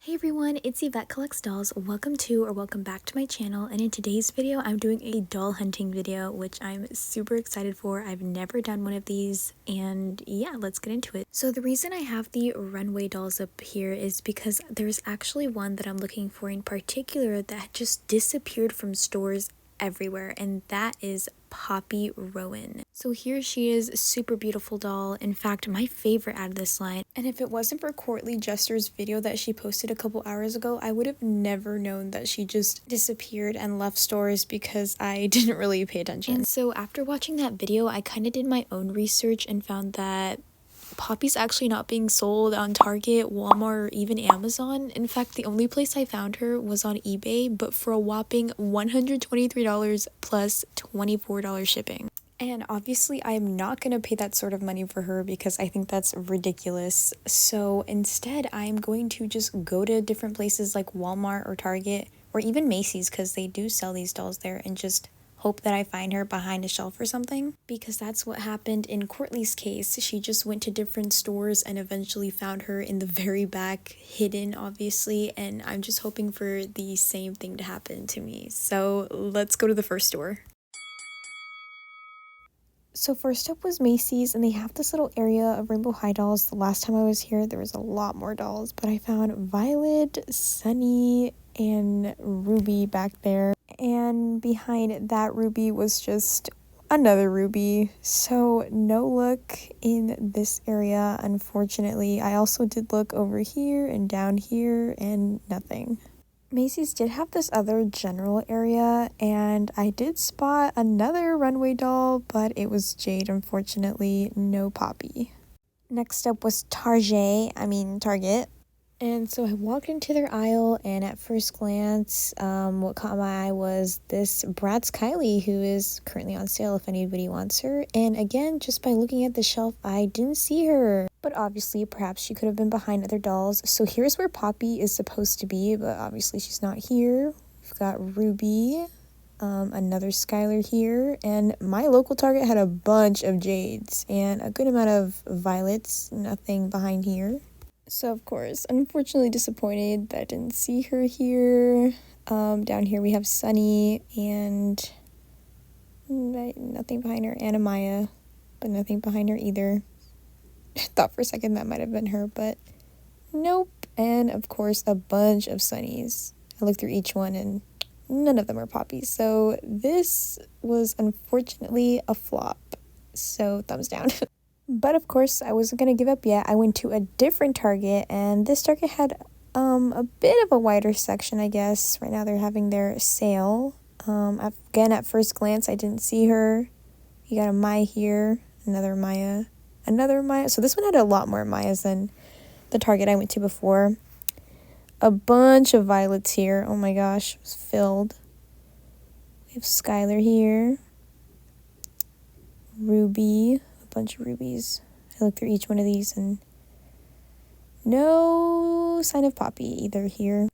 Hey everyone, it's Yvette Collects Dolls. Welcome to or welcome back to my channel, and in today's video I'm doing a doll hunting video, which I'm super excited for. I've never done one of these, and yeah, let's get into it. So the reason I have the Runway dolls up here is because there's actually one that I'm looking for in particular that just disappeared from stores everywhere, and that is Poppy Rowan. So here she is, super beautiful doll. In fact, my favorite out of this line. And if it wasn't for Courtly Jester's video that she posted a couple hours ago, I would have never known that she just disappeared and left stores because I didn't really pay attention. And so after watching that video, I kind of did my own research and found that Poppy's actually not being sold on Target, Walmart, or even Amazon. In fact, the only place I found her was on eBay, but for a whopping $123 plus $24 shipping. And obviously, I am not going to pay that sort of money for her because I think that's ridiculous. So instead, I'm going to just go to different places like Walmart or Target or even Macy's, because they do sell these dolls there, and just hope that I find her behind a shelf or something, because that's what happened in Courtly's case. She just went to different stores and eventually found her in the very back, hidden obviously, and I'm just hoping for the same thing to happen to me. So let's go to the first store. So first up was Macy's, and they have this little area of Rainbow High dolls. The last time I was here, there was a lot more dolls, but I found Violet, Sunny, and Ruby back there. And behind that Ruby was just another Ruby. So no look in this area, unfortunately. I also did look over here and down here, and nothing. Macy's did have this other general area, and I did spot another Runway doll, but it was Jade, unfortunately, no Poppy. Next up was Target. And so I walked into their aisle, and at first glance, what caught my eye was this Bratz Kylie, who is currently on sale if anybody wants her. And again, just by looking at the shelf, I didn't see her. But obviously, perhaps she could have been behind other dolls. So here's where Poppy is supposed to be, but obviously she's not here. We've got Ruby, another Skylar here, and my local Target had a bunch of Jades and a good amount of Violets, nothing behind here. So of course, unfortunately disappointed that I didn't see her here. Down here we have Sunny and nothing behind her, and Amaya, but nothing behind her either. Thought for a second that might have been her, but nope. And of course a bunch of Sunnies. I looked through each one and none of them are Poppy. So this was unfortunately a flop. So thumbs down. But of course, I wasn't going to give up yet. I went to a different Target, and this Target had a bit of a wider section, I guess. Right now they're having their sale. Again, at first glance, I didn't see her. You got a Maya here, another Maya. So this one had a lot more Mayas than the Target I went to before. A bunch of Violets here. Oh my gosh, it was filled. We have Skylar here. Ruby. Bunch of Rubies. I looked through each one of these and no sign of Poppy either here.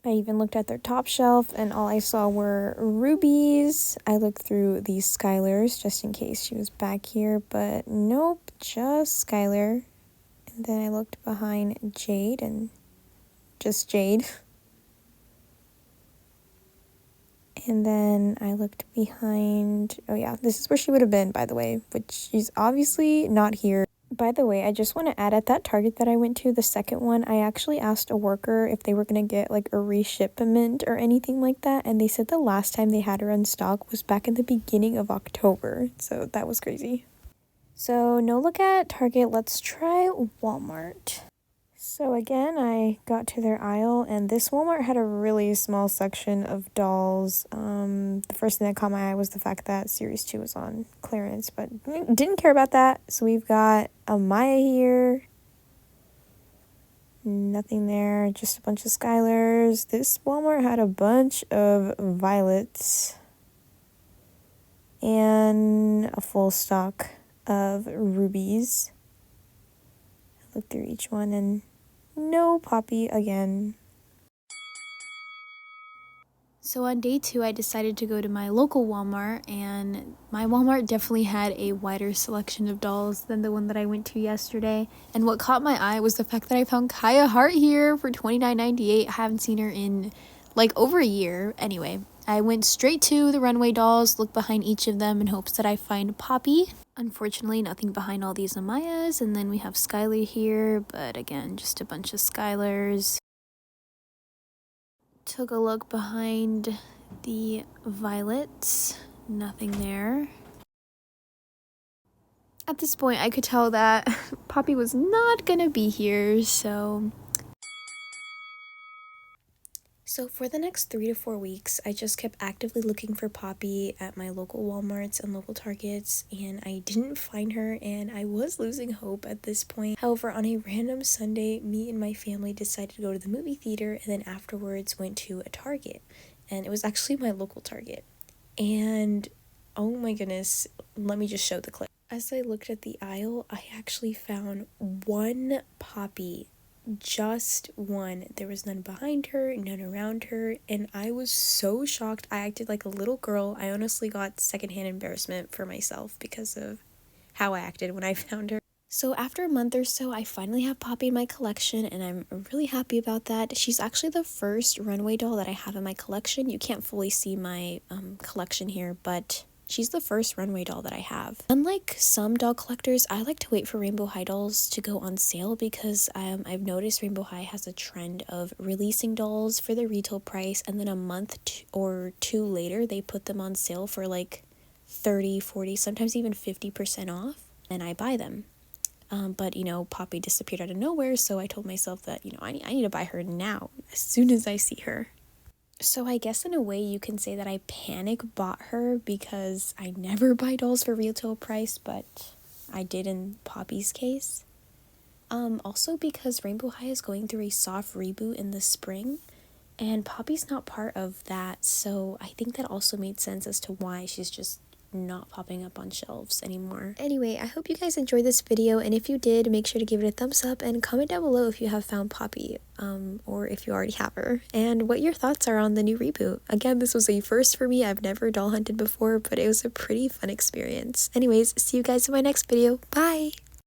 I even looked at their top shelf and all I saw were Rubies. I looked through these Skylars just in case she was back here, but nope, just Skylar. And then I looked behind Jade and just Jade. And then I looked behind, oh yeah, this is where she would have been, by the way, but she's obviously not here. By the way, I just want to add, at that Target that I went to, the second one, I actually asked a worker if they were going to get like a reshipment or anything like that, and they said the last time they had her in stock was back in the beginning of October, so that was crazy. So no look at Target, let's try Walmart. So again, I got to their aisle, and this Walmart had a really small section of dolls. The first thing that caught my eye was the fact that Series 2 was on clearance, but didn't care about that. So we've got a Maya here. Nothing there, just a bunch of Skylars. This Walmart had a bunch of Violets and a full stock of Rubies. I looked through each one and no Poppy again. So on day 2, I decided to go to my local Walmart, and my Walmart definitely had a wider selection of dolls than the one that I went to yesterday. And what caught my eye was the fact that I found Kaya Hart here for $29.98. I haven't seen her in like over a year. Anyway, I went straight to the Runway dolls, looked behind each of them in hopes that I find Poppy. Unfortunately, nothing behind all these Amayas, and then we have Skylar here, but again, just a bunch of Skylars. Took a look behind the Violets, nothing there. At this point, I could tell that Poppy was not gonna be here, so for the next 3 to 4 weeks, I just kept actively looking for Poppy at my local Walmarts and local Targets, and I didn't find her, and I was losing hope at this point. However, on a random Sunday, me and my family decided to go to the movie theater, and then afterwards went to a Target, and it was actually my local Target. And oh my goodness, let me just show the clip. As I looked at the aisle, I actually found one Poppy. Just one. There was none behind her, none around her, and I was so shocked. I acted like a little girl. I honestly got secondhand embarrassment for myself because of how I acted when I found her. So after a month or so, I finally have Poppy in my collection, and I'm really happy about that. She's actually the first Runway doll that I have in my collection. You can't fully see my collection here, but she's the first Runway doll that I have. Unlike some doll collectors, I like to wait for Rainbow High dolls to go on sale because I've noticed Rainbow High has a trend of releasing dolls for their retail price, and then a month or two later, they put them on sale for like 30, 40, sometimes even 50% off, and I buy them. But, you know, Poppy disappeared out of nowhere, so I told myself that, you know, I need to buy her now, as soon as I see her. So I guess in a way you can say that I panic bought her because I never buy dolls for retail price, but I did in Poppy's case. Also because Rainbow High is going through a soft reboot in the spring, and Poppy's not part of that, so I think that also made sense as to why she's just not popping up on shelves anymore. Anyway, I hope you guys enjoyed this video, and if you did, make sure to give it a thumbs up and comment down below if you have found Poppy, or if you already have her, and what your thoughts are on the new reboot. Again, this was a first for me. I've never doll hunted before, but it was a pretty fun experience. Anyways, see you guys in my next video. Bye!